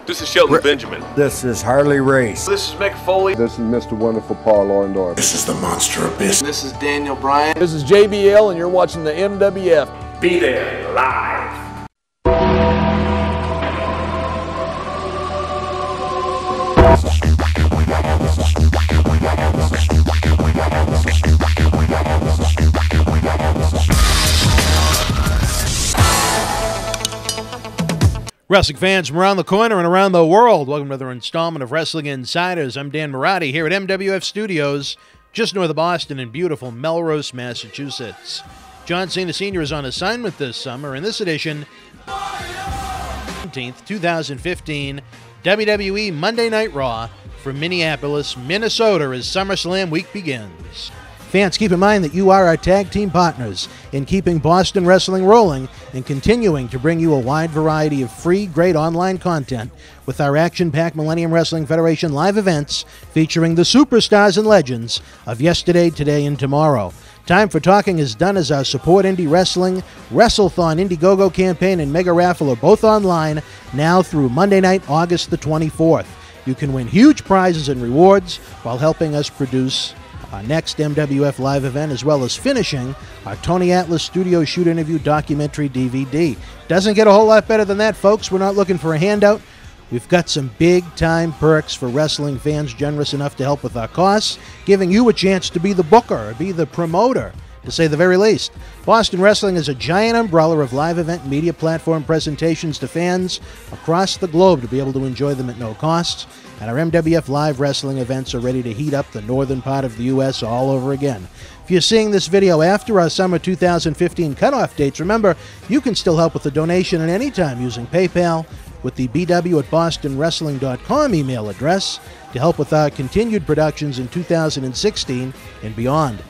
This is Shelton Benjamin. This is Harley Race. This is Mick Foley. This is Mr. Wonderful Paul Orndorff. This is the Monster Abyss. This is Daniel Bryan. This is JBL, and you're watching the MWF. Be there live. Wrestling fans from around the corner and around the world, welcome to another installment of Wrestling Insiders. I'm Dan Marotti here at MWF Studios, just north of Boston in beautiful Melrose, Massachusetts. John Cena Sr. is on assignment this summer. In this edition, 17th, 2015, WWE Monday Night Raw from Minneapolis, Minnesota as SummerSlam week begins. Fans, keep in mind that you are our tag team partners in keeping Boston Wrestling rolling and continuing to bring you a wide variety of free, great online content with our action-packed Millennium Wrestling Federation live events featuring the superstars and legends of yesterday, today, and tomorrow. Time for Talking is done as our Support Indie Wrestling, WrestleThon, Indiegogo campaign, and Mega Raffle are both online now through Monday night, August the 24th. You can win huge prizes and rewards while helping us produce our next MWF live event, as well as finishing our Tony Atlas Studio Shoot Interview documentary DVD. Doesn't get a whole lot better than that, folks. We're not looking for a handout. We've got some big-time perks for wrestling fans generous enough to help with our costs, giving you a chance to be the booker, or be the promoter, to say the very least. Boston Wrestling is a giant umbrella of live event and media platform presentations to fans across the globe to be able to enjoy them at no cost. And our MWF Live Wrestling events are ready to heat up the northern part of the U.S. all over again. If you're seeing this video after our summer 2015 cutoff dates, remember, you can still help with a donation at any time using PayPal with the bw@bostonwrestling.com email address to help with our continued productions in 2016 and beyond.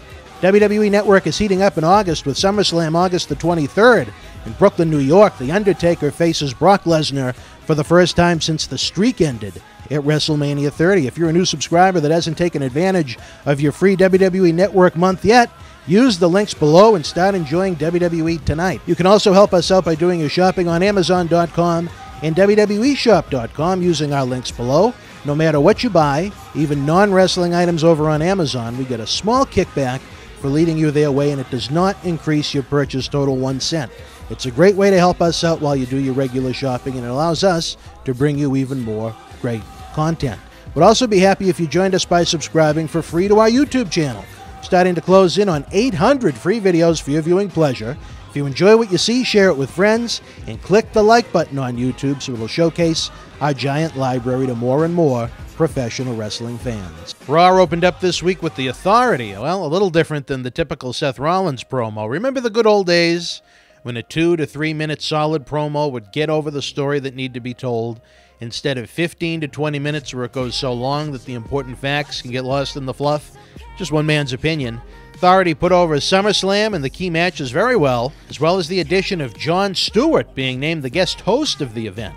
WWE Network is heating up in August with SummerSlam August the 23rd. In Brooklyn, New York, The Undertaker faces Brock Lesnar for the first time since the streak ended at WrestleMania 30. If you're a new subscriber that hasn't taken advantage of your free WWE Network month yet, use the links below and start enjoying WWE tonight. You can also help us out by doing your shopping on Amazon.com and WWEshop.com using our links below. No matter what you buy, even non-wrestling items over on Amazon, we get a small kickback for leading you their way, and it does not increase your purchase total 1 cent. It's a great way to help us out while you do your regular shopping, and it allows us to bring you even more great content. We'd also be happy if you joined us by subscribing for free to our YouTube channel. Starting to close in on 800 free videos for your viewing pleasure. If you enjoy what you see, share it with friends, and click the like button on YouTube so it'll showcase our giant library to more and more professional wrestling fans. Raw opened up this week with The Authority. Well, a little different than the typical Seth Rollins promo. Remember the good old days when a 2 to 3 minute solid promo would get over the story that needed to be told, instead of 15 to 20 minutes where it goes so long that the important facts can get lost in the fluff? Just one man's opinion. Authority put over SummerSlam and the key matches very well, as well as the addition of Jon Stewart being named the guest host of the event.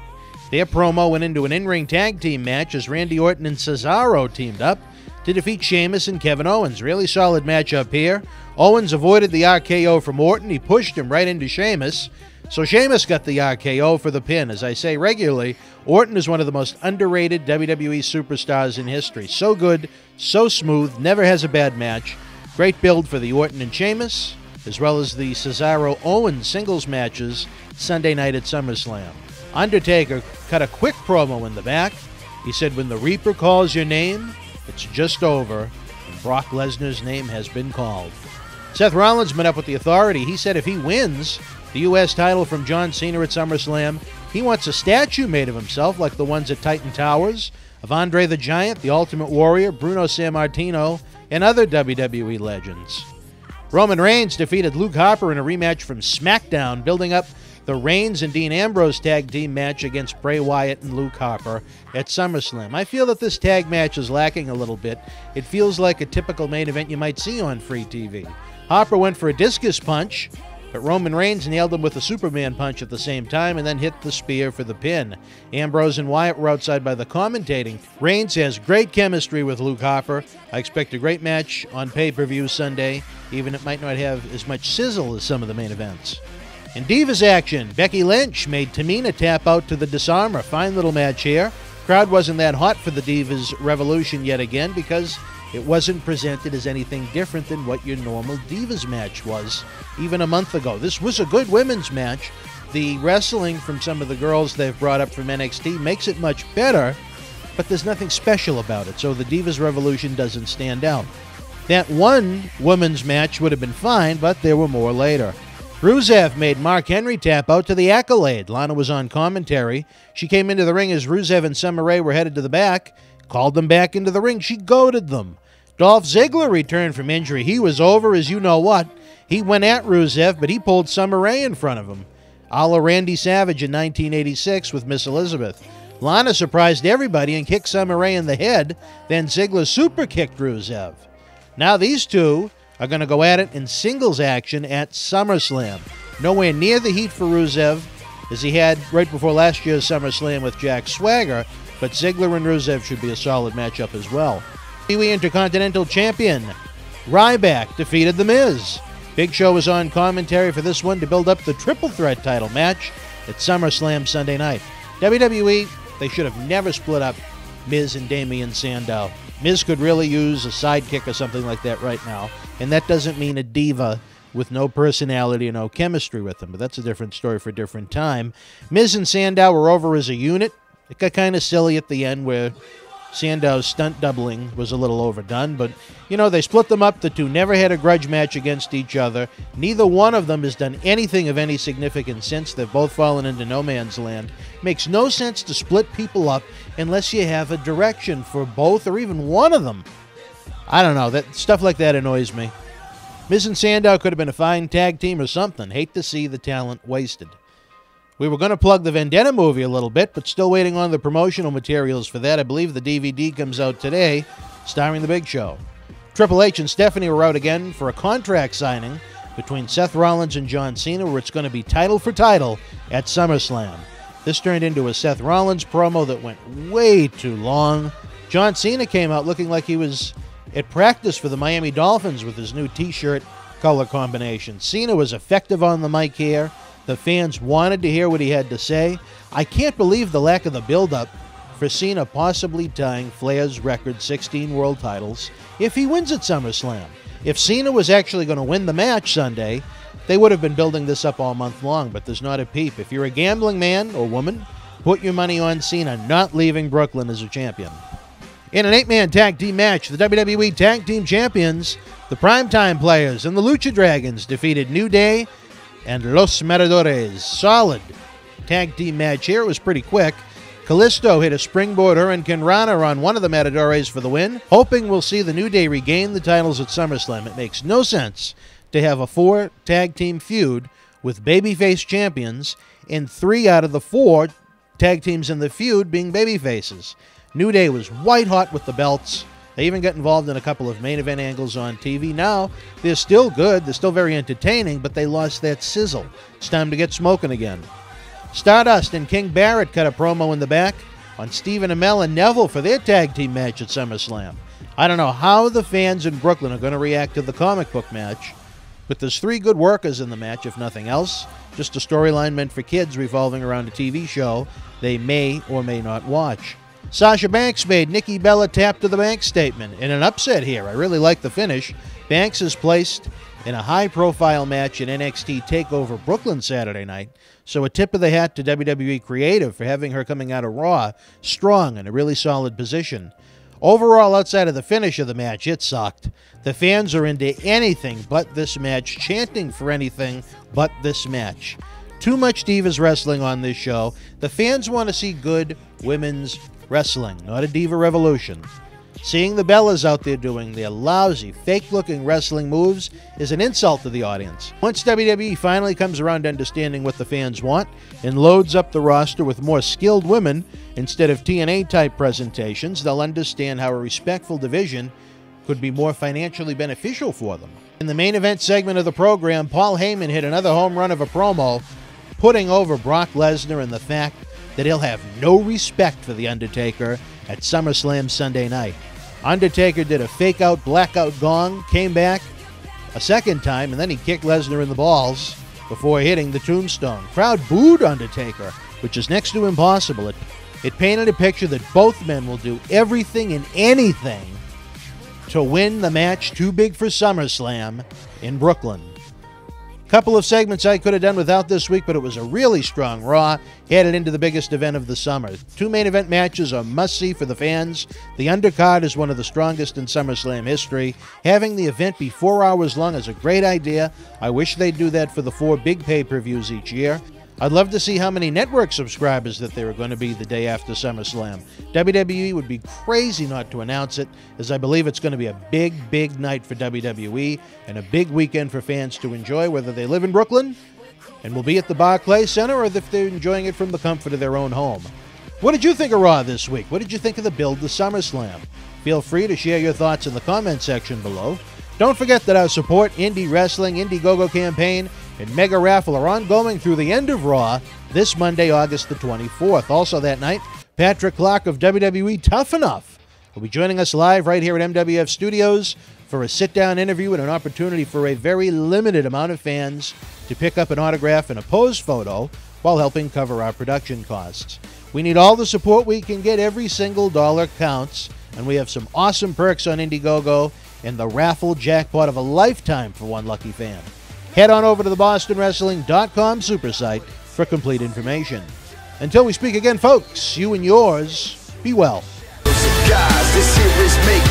Their promo went into an in-ring tag team match as Randy Orton and Cesaro teamed up to defeat Sheamus and Kevin Owens. Really solid matchup here. Owens avoided the RKO from Orton. He pushed him right into Sheamus. So Sheamus got the RKO for the pin. As I say regularly, Orton is one of the most underrated WWE superstars in history. So good, so smooth, never has a bad match. Great build for the Orton and Sheamus, as well as the Cesaro-Owens singles matches Sunday night at SummerSlam. Undertaker cut a quick promo in the back. He said, when the Reaper calls your name, it's just over, and Brock Lesnar's name has been called. Seth Rollins met up with The Authority. He said if he wins the U.S. title from John Cena at SummerSlam, he wants a statue made of himself like the ones at Titan Towers, of Andre the Giant, the Ultimate Warrior, Bruno Sammartino, and other WWE legends. Roman Reigns defeated Luke Harper in a rematch from SmackDown, building up the Reigns and Dean Ambrose tag team match against Bray Wyatt and Luke Harper at SummerSlam. I feel that this tag match is lacking a little bit. It feels like a typical main event you might see on free TV. Harper went for a discus punch, but Roman Reigns nailed him with a Superman punch at the same time and then hit the spear for the pin. Ambrose and Wyatt were outside by the commentating. Reigns has great chemistry with Luke Harper. I expect a great match on pay-per-view Sunday, even it might not have as much sizzle as some of the main events. In Divas action, Becky Lynch made Tamina tap out to the Disarmer. Fine little match here. Crowd wasn't that hot for the Divas Revolution yet again because it wasn't presented as anything different than what your normal Divas match was even a month ago. This was a good women's match. The wrestling from some of the girls they've brought up from NXT makes it much better, but there's nothing special about it, so the Divas Revolution doesn't stand out. That one women's match would have been fine, but there were more later. Rusev made Mark Henry tap out to the Accolade. Lana was on commentary. She came into the ring as Rusev and Summer Rae were headed to the back, called them back into the ring. She goaded them. Dolph Ziggler returned from injury. He was over as you know what. He went at Rusev, but he pulled Summer Rae in front of him, a la Randy Savage in 1986 with Miss Elizabeth. Lana surprised everybody and kicked Summer Rae in the head. Then Ziggler super kicked Rusev. Now these two are going to go at it in singles action at SummerSlam. Nowhere near the heat for Rusev as he had right before last year's SummerSlam with Jack Swagger, but Ziggler and Rusev should be a solid matchup as well. WWE Intercontinental Champion Ryback defeated The Miz. Big Show was on commentary for this one to build up the triple threat title match at SummerSlam Sunday night. WWE, they should have never split up Miz and Damian Sandow. Miz could really use a sidekick or something like that right now, and that doesn't mean a diva with no personality and no chemistry with him, but that's a different story for a different time. Miz and Sandow were over as a unit. It got kind of silly at the end where Sandow's stunt doubling was a little overdone, but, you know, they split them up. The two never had a grudge match against each other. Neither one of them has done anything of any significance since. They've both fallen into no man's land. Makes no sense to split people up unless you have a direction for both or even one of them. I don't know. That stuff like that annoys me. Miz and Sandow could have been a fine tag team or something. Hate to see the talent wasted. We were going to plug the Vendetta movie a little bit, but still waiting on the promotional materials for that. I believe the DVD comes out today, starring The Big Show. Triple H and Stephanie were out again for a contract signing between Seth Rollins and John Cena, where it's going to be title for title at SummerSlam. This turned into a Seth Rollins promo that went way too long. John Cena came out looking like he was at practice for the Miami Dolphins with his new t-shirt color combination. Cena was effective on the mic here. The fans wanted to hear what he had to say. I can't believe the lack of the build-up for Cena possibly tying Flair's record 16 world titles if he wins at SummerSlam. If Cena was actually going to win the match Sunday, they would have been building this up all month long, but there's not a peep. If you're a gambling man or woman, put your money on Cena not leaving Brooklyn as a champion. In an 8-man tag team match, the WWE Tag Team Champions, the Primetime Players, and the Lucha Dragons defeated New Day and Los Matadores. Solid tag team match here. It was pretty quick. Kalisto hit a springboard Hurricane Rana on one of the Matadores for the win, hoping we'll see the New Day regain the titles at SummerSlam. It makes no sense to have a 4-tag team feud with babyface champions and 3 out of the 4 tag teams in the feud being babyfaces. New Day was white hot with the belts. They even got involved in a couple of main event angles on TV. Now, they're still good. They're still very entertaining, but they lost that sizzle. It's time to get smoking again. Stardust and King Barrett cut a promo in the back on Stephen Amell and Neville for their tag team match at SummerSlam. I don't know how the fans in Brooklyn are going to react to the comic book match, but there's 3 good workers in the match, if nothing else. Just a storyline meant for kids revolving around a TV show they may or may not watch. Sasha Banks made Nikki Bella tap to the bank statement in an upset here. I really like the finish. Banks is placed in a high-profile match in NXT TakeOver Brooklyn Saturday night, so a tip of the hat to WWE Creative for having her coming out of Raw strong in a really solid position. Overall, outside of the finish of the match, it sucked. The fans are into anything but this match, chanting for anything but this match. Too much Divas Wrestling on this show. The fans want to see good women's wrestling, not a Diva Revolution. Seeing the Bellas out there doing their lousy, fake-looking wrestling moves is an insult to the audience. Once WWE finally comes around to understanding what the fans want and loads up the roster with more skilled women instead of TNA-type presentations, they'll understand how a respectful division could be more financially beneficial for them. In the main event segment of the program, Paul Heyman hit another home run of a promo, putting over Brock Lesnar and the fact that he'll have no respect for The Undertaker at SummerSlam Sunday night. Undertaker did a fake-out blackout gong, came back a second time, and then he kicked Lesnar in the balls. before hitting the tombstone. Crowd booed Undertaker, which is next to impossible. It painted a picture that both men will do everything and anything to win the match too big for SummerSlam in Brooklyn. Couple of segments I could have done without this week, but it was a really strong Raw headed into the biggest event of the summer. 2 main event matches are must-see for the fans. The undercard is one of the strongest in SummerSlam history. Having the event be 4 hours long is a great idea. I wish they'd do that for the 4 big pay-per-views each year. I'd love to see how many network subscribers that there are going to be the day after SummerSlam. WWE would be crazy not to announce it, as I believe it's going to be a big, big night for WWE and a big weekend for fans to enjoy, whether they live in Brooklyn and will be at the Barclays Center or if they're enjoying it from the comfort of their own home. What did you think of Raw this week? What did you think of the build to SummerSlam? Feel free to share your thoughts in the comment section below. Don't forget that our Support Indie Wrestling Indiegogo campaign and Mega Raffle are ongoing through the end of Raw this Monday, August the 24th. Also that night, Patrick Clark of WWE Tough Enough will be joining us live right here at MWF Studios for a sit-down interview and an opportunity for a very limited amount of fans to pick up an autograph and a pose photo while helping cover our production costs. We need all the support we can get. Every single dollar counts, and we have some awesome perks on Indiegogo and the raffle jackpot of a lifetime for one lucky fan. Head on over to the BostonWrestling.com super site for complete information. Until we speak again, folks, you and yours, be well. Guys, this here is make